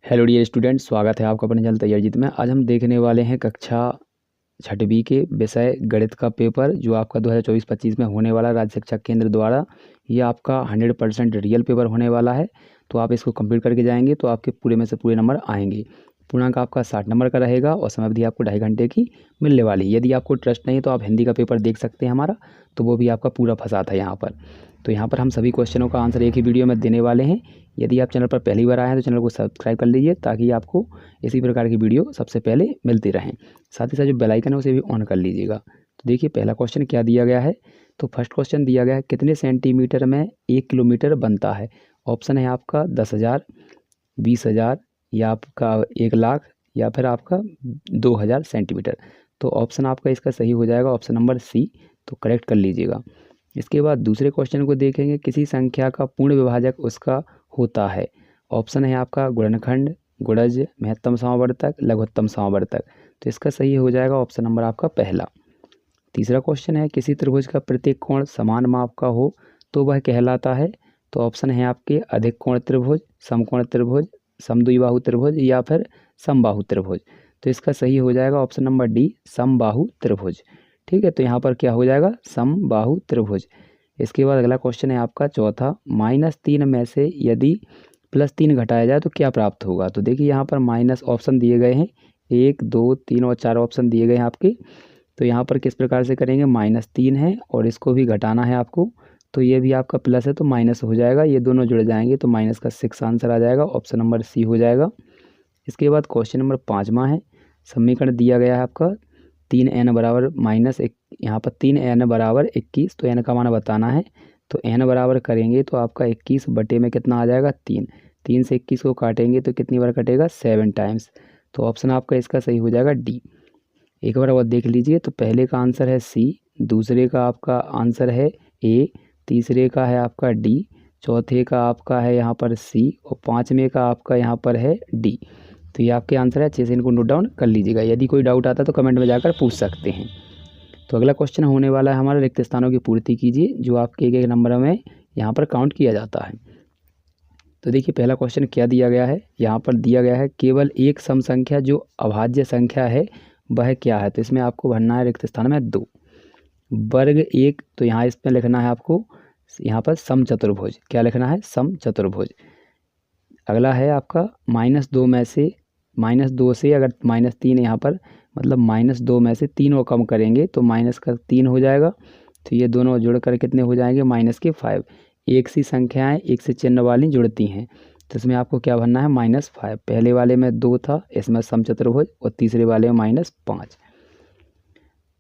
Hello dear student, स्वागत है आपका अपने चैनल तैयार जीत में। आज हम देखने वाले हैं कक्षा छठवीं के विषय गणित का पेपर जो आपका 2024-25 में होने वाला राज्य शिक्षा केंद्र द्वारा। ये आपका 100% रियल पेपर होने वाला है। तो आप इसको कंप्लीट करके जाएंगे तो आपके पूरे में से पूरे नंबर आएंगे। पूर्णांक आपका 60 नंबर का रहेगा और समय अवधि आपको 2.5 घंटे की मिलने वाली है। यदि आपको ट्रस्ट नहीं है तो आप हिंदी का पेपर देख सकते हैं हमारा, तो वो भी आपका पूरा फंसा था यहाँ पर। तो यहाँ पर हम सभी क्वेश्चनों का आंसर एक ही वीडियो में देने वाले हैं। यदि आप चैनल पर पहली बार आए हैं तो चैनल को सब्सक्राइब कर लीजिए ताकि आपको इसी प्रकार की वीडियो सबसे पहले मिलती रहें। साथ ही साथ जो बेल आइकन है उसे भी ऑन कर लीजिएगा। तो देखिए पहला क्वेश्चन क्या दिया गया है। तो फर्स्ट क्वेश्चन दिया गया है, कितने सेंटीमीटर में 1 किलोमीटर बनता है। ऑप्शन है आपका 10,000, 20,000 या आपका 1,00,000 या फिर आपका 2,000 सेंटीमीटर। तो ऑप्शन आपका इसका सही हो जाएगा ऑप्शन नंबर सी। तो करेक्ट कर लीजिएगा। इसके बाद दूसरे क्वेश्चन को देखेंगे, किसी संख्या का पूर्ण विभाजक उसका होता है। ऑप्शन है आपका गुणनखंड, गुणज, महत्तम समावर्तक, लघुत्तम समावर्तक। तो इसका सही हो जाएगा ऑप्शन नंबर आपका पहला। तीसरा क्वेश्चन है, किसी त्रिभुज का प्रत्येक कोण समान माप का हो तो वह कहलाता है। तो ऑप्शन है आपके अधिक कोण त्रिभुज, समकोण त्रिभुज, समद्विबाहु त्रिभुज या फिर समबाहु त्रिभुज। तो इसका सही हो जाएगा ऑप्शन नंबर डी, समबाहु त्रिभुज। ठीक है, तो यहाँ पर क्या हो जाएगा, समबाहु त्रिभुज। इसके बाद अगला क्वेश्चन है आपका चौथा, -3 में से यदि +3 घटाया जाए तो क्या प्राप्त होगा। तो देखिए यहाँ पर माइनस ऑप्शन दिए गए हैं, 1, 2, 3 और 4 ऑप्शन दिए गए हैं आपके। तो यहाँ पर किस प्रकार से करेंगे, -3 है और इसको भी घटाना है आपको, तो ये भी आपका प्लस है तो माइनस हो जाएगा, ये दोनों जुड़ जाएंगे तो माइनस का 6 आंसर आ जाएगा, ऑप्शन नंबर सी हो जाएगा। इसके बाद क्वेश्चन नंबर 5वां है, समीकरण दिया गया है आपका 3n बराबर -1, यहाँ पर 3n बराबर 21, तो n का मान बताना है। तो n बराबर करेंगे तो आपका 21 बटे में कितना आ जाएगा, 3। 3 से 21 को काटेंगे तो कितनी बार कटेगा, 7 टाइम्स। तो ऑप्शन आपका इसका सही हो जाएगा डी। एक बार और देख लीजिए, तो पहले का आंसर है सी, दूसरे का आपका आंसर है ए, तीसरे का है आपका डी, चौथे का आपका है यहाँ पर सी और पाँचवें का आपका यहाँ पर है डी। तो ये आपके आंसर है, अच्छे से इनको नोट डाउन कर लीजिएगा। यदि कोई डाउट आता है तो कमेंट में जाकर पूछ सकते हैं। तो अगला क्वेश्चन होने वाला है हमारा, रिक्त स्थानों की पूर्ति कीजिए, जो आपके एक एक नंबर में यहाँ पर काउंट किया जाता है। तो देखिए पहला क्वेश्चन क्या दिया गया है, यहाँ पर दिया गया है केवल एक सम संख्या जो अभाज्य संख्या है वह क्या है। तो इसमें आपको भरना है रिक्त स्थान में 2, वर्ग 1, तो यहाँ इसमें लिखना है आपको यहाँ पर समचतुर्भुज। क्या लिखना है, समचतुर्भुज। अगला है आपका -2 में से, -2 से अगर -3 यहाँ पर मतलब -2 में से 3 को कम करेंगे तो माइनस का 3 हो जाएगा। तो ये दोनों जुड़कर कितने हो जाएंगे, -5। एक सी संख्याएं एक से चिन्ह वाली जुड़ती हैं, तो इसमें आपको क्या भरना है, -5। पहले वाले में 2 था, इसमें समचतुर्भुज, और तीसरे वाले में -5।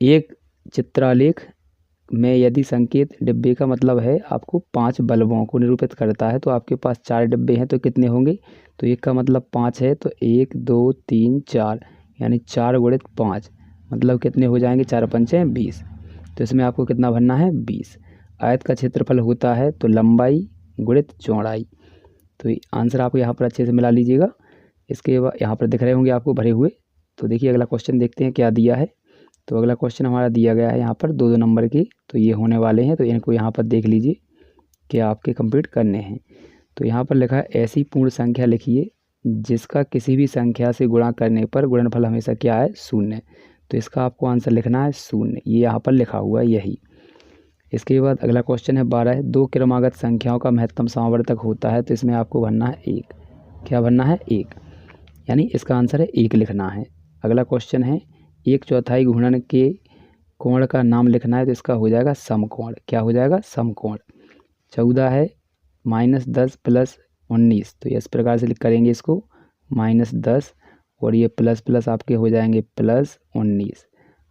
एक चित्रालेख में यदि संकेत डिब्बे का मतलब है आपको 5 बल्बों को निरूपित करता है, तो आपके पास 4 डिब्बे हैं तो कितने होंगे। तो एक का मतलब 5 है, तो 1, 2, 3, 4 यानी 4 गुणित 5 मतलब कितने हो जाएंगे, 4 पंचे 20। तो इसमें आपको कितना भरना है, 20। आयत का क्षेत्रफल होता है तो लंबाई गुणित चौड़ाई। तो आंसर आपको यहाँ पर अच्छे से मिला लीजिएगा। इसके बाद यहाँ पर दिख रहे होंगे आपको भरे हुए। तो देखिए अगला क्वेश्चन देखते हैं क्या दिया है। तो अगला क्वेश्चन हमारा दिया गया है यहाँ पर 2-2 नंबर की, तो ये होने वाले हैं, तो इनको यहाँ पर देख लीजिए कि आपके कंप्लीट करने हैं। तो यहाँ पर लिखा है, ऐसी पूर्ण संख्या लिखिए जिसका किसी भी संख्या से गुणा करने पर गुणनफल हमेशा क्या है, 0। तो इसका आपको आंसर लिखना है 0, ये यहाँ पर लिखा हुआ है यही। इसके बाद अगला क्वेश्चन है 12 है, 2 क्रमागत संख्याओं का महत्तम समावर्तक होता है। तो इसमें आपको भरना है 1। क्या भरना है, 1, यानी इसका आंसर है 1 लिखना है। अगला क्वेश्चन है, 1/4 घूर्णन के कोण का नाम लिखना है। तो इसका हो जाएगा समकोण। क्या हो जाएगा, समकोण। 14 है, -10 + 19, तो इस प्रकार से करेंगे इसको, -10 और ये प्लस प्लस आपके हो जाएंगे +19।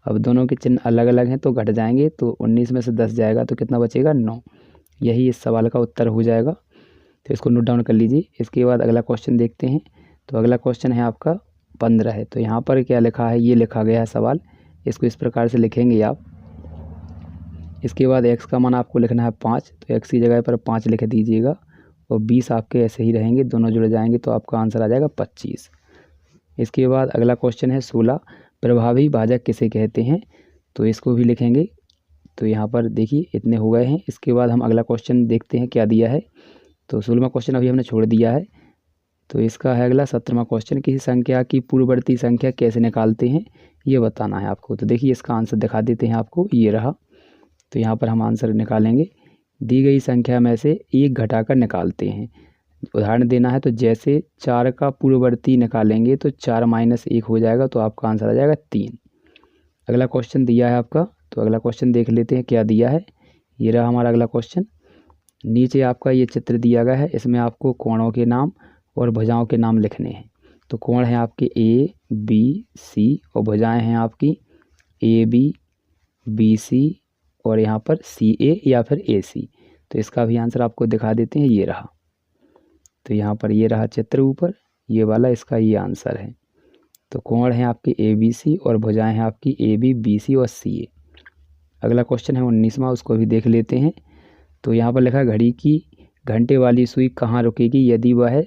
अब दोनों के चिन्ह अलग अलग हैं तो घट जाएंगे, तो 19 में से 10 जाएगा तो कितना बचेगा, 9। यही इस सवाल का उत्तर हो जाएगा। तो इसको नोट डाउन कर लीजिए। इसके बाद अगला क्वेश्चन देखते हैं। तो अगला क्वेश्चन है आपका 15 है। तो यहाँ पर क्या लिखा है, ये लिखा गया है सवाल, इसको इस प्रकार से लिखेंगे आप। इसके बाद x का मान आपको लिखना है 5, तो x की जगह पर 5 लिख दीजिएगा और 20 आपके ऐसे ही रहेंगे, दोनों जुड़ जाएंगे तो आपका आंसर आ जाएगा 25। इसके बाद अगला क्वेश्चन है 16, प्रभावी भाजक किसे कहते हैं। तो इसको भी लिखेंगे। तो यहाँ पर देखिए इतने हो गए हैं। इसके बाद हम अगला क्वेश्चन देखते हैं क्या दिया है। तो 16वां क्वेश्चन अभी हमने छोड़ दिया है। तो इसका है अगला 17वां क्वेश्चन, किसी संख्या की पूर्ववर्ती संख्या कैसे निकालते हैं ये बताना है आपको। तो देखिए इसका आंसर दिखा देते हैं आपको, ये रहा। तो यहाँ पर हम आंसर निकालेंगे, दी गई संख्या में से एक घटाकर निकालते हैं। उदाहरण देना है तो जैसे 4 का पूर्ववर्ती निकालेंगे तो 4 - 1 हो जाएगा, तो आपका आंसर आ जाएगा 3। अगला क्वेश्चन दिया है आपका, तो अगला क्वेश्चन देख लेते हैं क्या दिया है। ये रहा हमारा अगला क्वेश्चन। नीचे आपका ये चित्र दिया गया है, इसमें आपको कोणों के नाम और भुजाओं के नाम लिखने हैं। तो कोण हैं आपके ए बी सी और भुजाएं हैं आपकी ए बी बी सी और यहाँ पर सी ए या फिर ए सी। तो इसका भी आंसर आपको दिखा देते हैं, ये रहा। तो यहाँ पर ये रहा चित्र ऊपर, ये वाला इसका ये आंसर है। तो कोण हैं आपके ए बी सी और भुजाएं हैं आपकी ए बी बी सी और सी ए। अगला क्वेश्चन है 19वां, उसको भी देख लेते हैं। तो यहाँ पर लिखा है घड़ी की घंटे वाली सुई कहाँ रुकेगी यदि वह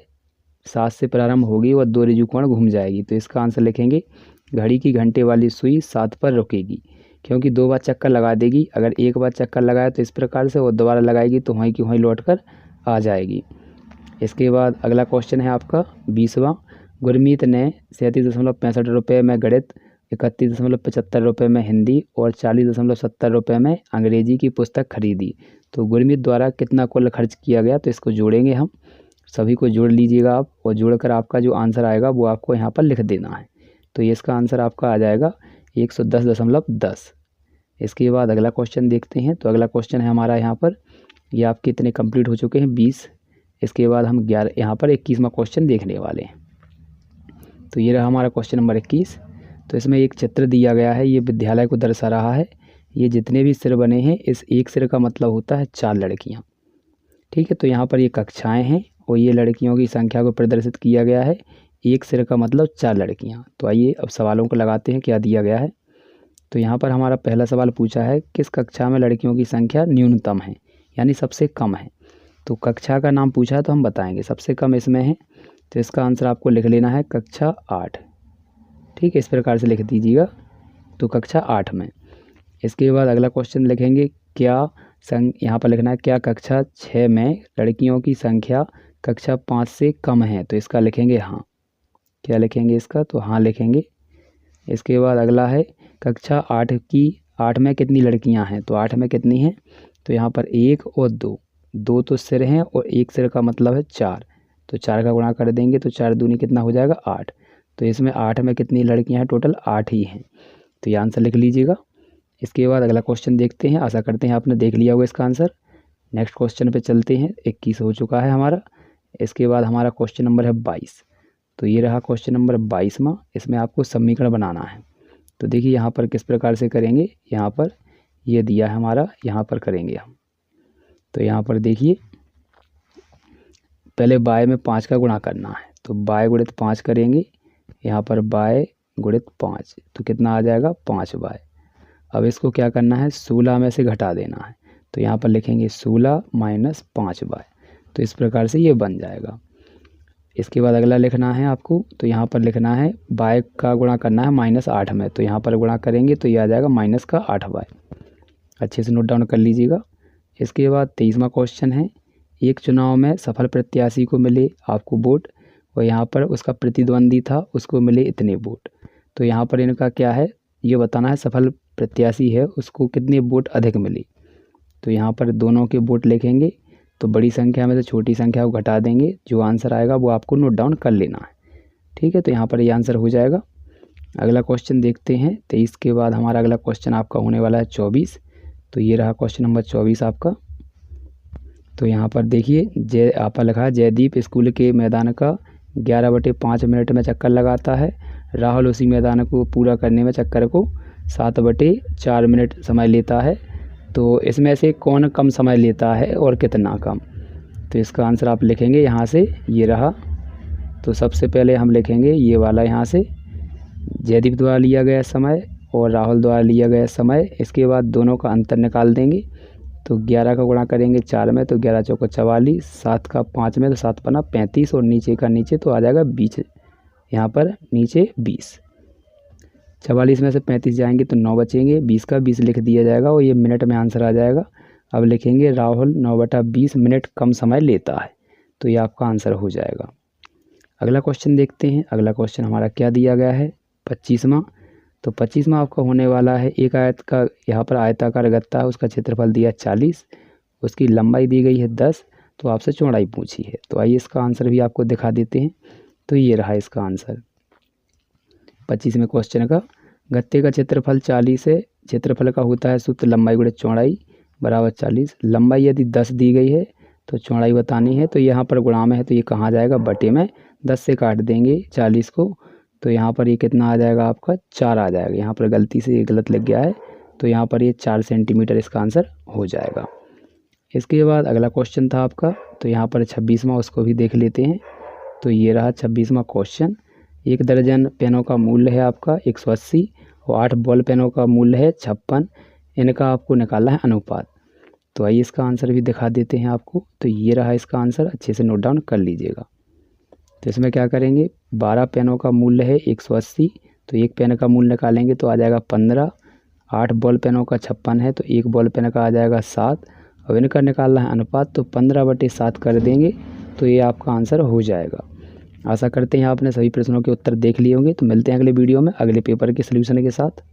7 से प्रारंभ होगी और 2 ऋजु कोण घूम जाएगी। तो इसका आंसर लिखेंगे घड़ी की घंटे वाली सुई 7 पर रुकेगी, क्योंकि 2 बार चक्कर लगा देगी। अगर एक बार चक्कर लगाए तो इस प्रकार से, और दोबारा लगाएगी तो वहीं की वहीं लौट कर आ जाएगी। इसके बाद अगला क्वेश्चन है आपका 20वां, गुरमीत ने 37.65 रुपये में गणित, 31.75 रुपये में हिंदी और 40.70 रुपये में अंग्रेजी की पुस्तक खरीदी। तो गुरमीत द्वारा कितना कुल खर्च किया गया, तो इसको जोड़ेंगे हम, सभी को जोड़ लीजिएगा आप, और जोड़कर आपका जो आंसर आएगा वो आपको यहाँ पर लिख देना है। तो ये इसका आंसर आपका आ जाएगा 110.10। इसके बाद अगला क्वेश्चन देखते हैं। तो अगला क्वेश्चन है हमारा यहाँ पर, ये आपके इतने कंप्लीट हो चुके हैं 20। इसके बाद हम 11 यहाँ पर 21वां क्वेश्चन देखने वाले हैं। तो ये रहा हमारा क्वेश्चन नंबर 21। तो इसमें एक चित्र दिया गया है, ये विद्यालय को दर्शा रहा है। ये जितने भी सिर बने हैं, इस एक सिर का मतलब होता है 4 लड़कियाँ। ठीक है, तो यहाँ पर ये कक्षाएँ हैं और ये लड़कियों की संख्या को प्रदर्शित किया गया है। एक सिर का मतलब 4 लड़कियाँ। तो आइए अब सवालों को लगाते हैं क्या दिया गया है। तो यहाँ पर हमारा पहला सवाल पूछा है, किस कक्षा में लड़कियों की संख्या न्यूनतम है, यानी सबसे कम है। तो कक्षा का नाम पूछा है तो हम बताएंगे सबसे कम इसमें है। तो इसका आंसर आपको लिख लेना है कक्षा 8। ठीक है, इस प्रकार से लिख दीजिएगा, तो कक्षा 8 में। इसके बाद अगला क्वेश्चन लिखेंगे, यहाँ पर लिखना है क्या कक्षा 6 में लड़कियों की संख्या कक्षा 5 से कम है। तो इसका लिखेंगे हाँ। क्या लिखेंगे इसका, तो हाँ लिखेंगे। इसके बाद अगला है कक्षा 8 में कितनी लड़कियां हैं। तो 8 में कितनी हैं, तो यहाँ पर 1 और 2 तो सिर हैं और एक सिर का मतलब है 4। तो 4 का गुणा कर देंगे तो 4 दूनी कितना हो जाएगा 8। तो इसमें 8 में कितनी लड़कियां हैं, टोटल 8 ही हैं। तो ये आंसर लिख लीजिएगा। इसके बाद अगला क्वेश्चन देखते हैं, आशा करते हैं आपने देख लिया होगा इसका आंसर। नेक्स्ट क्वेश्चन पे चलते हैं, 21 हो चुका है हमारा। इसके बाद हमारा क्वेश्चन नंबर है 22। तो ये रहा क्वेश्चन नंबर 22वां। इसमें आपको समीकरण बनाना है। तो देखिए यहाँ पर किस प्रकार से करेंगे, यहाँ पर ये दिया है हमारा, यहाँ पर करेंगे हम। तो यहाँ पर देखिए पहले बाय में 5 का गुणा करना है। तो बाय गुणित 5 करेंगे, यहाँ पर बाय गुणित 5 तो कितना आ जाएगा 5 बाय। अब इसको क्या करना है, 16 में से घटा देना है। तो यहाँ पर लिखेंगे 16 - 5 बाय। तो इस प्रकार से ये बन जाएगा। इसके बाद अगला लिखना है आपको, तो यहाँ पर लिखना है बाय का गुणा करना है -8 में। तो यहाँ पर गुणा करेंगे तो ये आ जाएगा -8 बाय। अच्छे से नोट डाउन कर लीजिएगा। इसके बाद 23वां क्वेश्चन है, एक चुनाव में सफल प्रत्याशी को मिले आपको वोट और यहाँ पर उसका प्रतिद्वंदी था उसको मिले इतने वोट। तो यहाँ पर इनका क्या है, ये बताना है सफल प्रत्याशी है उसको कितने वोट अधिक मिले। तो यहाँ पर दोनों के वोट लिखेंगे, तो बड़ी संख्या में से छोटी संख्या को घटा देंगे, जो आंसर आएगा वो आपको नोट डाउन कर लेना है। ठीक है, तो यहाँ पर ये आंसर हो जाएगा। अगला क्वेश्चन देखते हैं 23 के बाद हमारा अगला क्वेश्चन आपका होने वाला है 24। तो ये रहा क्वेश्चन नंबर 24 आपका। तो यहाँ पर देखिए आपका लिखा है जयदीप स्कूल के मैदान का 11/5 मिनट में चक्कर लगाता है, राहुल उसी मैदान को पूरा करने में चक्कर को 7/4 मिनट समय लेता है। तो इसमें से कौन कम समय लेता है और कितना कम। तो इसका आंसर आप लिखेंगे यहाँ से, ये रहा। तो सबसे पहले हम लिखेंगे ये वाला यहाँ से, जयदीप द्वारा लिया गया समय और राहुल द्वारा लिया गया समय। इसके बाद दोनों का अंतर निकाल देंगे। तो 11 का गुणा करेंगे 4 में, तो 11 चौको 44, 7 का 5 में, तो 7 पन्ना 35 और नीचे का नीचे तो आ जाएगा 20, यहाँ पर नीचे 20। 44 में से 35 जाएंगे तो 9 बचेंगे, 20 का 20 लिख दिया जाएगा और ये मिनट में आंसर आ जाएगा। अब लिखेंगे राहुल 9/20 मिनट कम समय लेता है। तो ये आपका आंसर हो जाएगा। अगला क्वेश्चन देखते हैं। अगला क्वेश्चन हमारा क्या दिया गया है, 25वां। तो 25वां आपका होने वाला है, एक आयत का यहाँ पर आयताकार गत्ता है, उसका क्षेत्रफल दिया 40, उसकी लंबाई दी गई है 10, तो आपसे चौड़ाई पूछी है। तो आइए इसका आंसर भी आपको दिखा देते हैं। तो ये रहा इसका आंसर 25वें क्वेश्चन का। गत्ते का क्षेत्रफल 40 है, क्षेत्रफल का होता है सूत्र लंबाई गुणे चौड़ाई बराबर 40। लंबाई यदि 10 दी गई है तो चौड़ाई बतानी है, तो यहाँ पर गुणा में है तो ये कहाँ जाएगा, बटे में 10 से काट देंगे 40 को, तो यहाँ पर ये कितना आ जाएगा आपका 4 आ जाएगा। यहाँ पर गलती से ये गलत लग गया है, तो यहाँ पर ये 4 सेंटीमीटर इसका आंसर हो जाएगा। इसके बाद अगला क्वेश्चन था आपका, तो यहाँ पर 26वां, उसको भी देख लेते हैं। तो ये रहा 26वां क्वेश्चन। 1 दर्जन पेनों का मूल्य है आपका 180 और 8 बॉल पेनों का मूल्य है 56। इनका आपको निकालना है अनुपात। तो आइए इसका आंसर भी दिखा देते हैं आपको। तो ये रहा इसका आंसर, अच्छे से नोट डाउन कर लीजिएगा। तो इसमें क्या करेंगे, 12 पेनों का मूल्य है 180, तो एक पेन का मूल्य निकालेंगे तो आ जाएगा 15। 8 बॉल पेनों का 56 है, तो एक बॉल पेन का आ जाएगा 7। अब इनका निकालना है अनुपात, तो 15/7 कर देंगे तो ये आपका आंसर हो जाएगा। आशा करते हैं आपने सभी प्रश्नों के उत्तर देख लिए होंगे। तो मिलते हैं अगले वीडियो में अगले पेपर के सलूशन के साथ।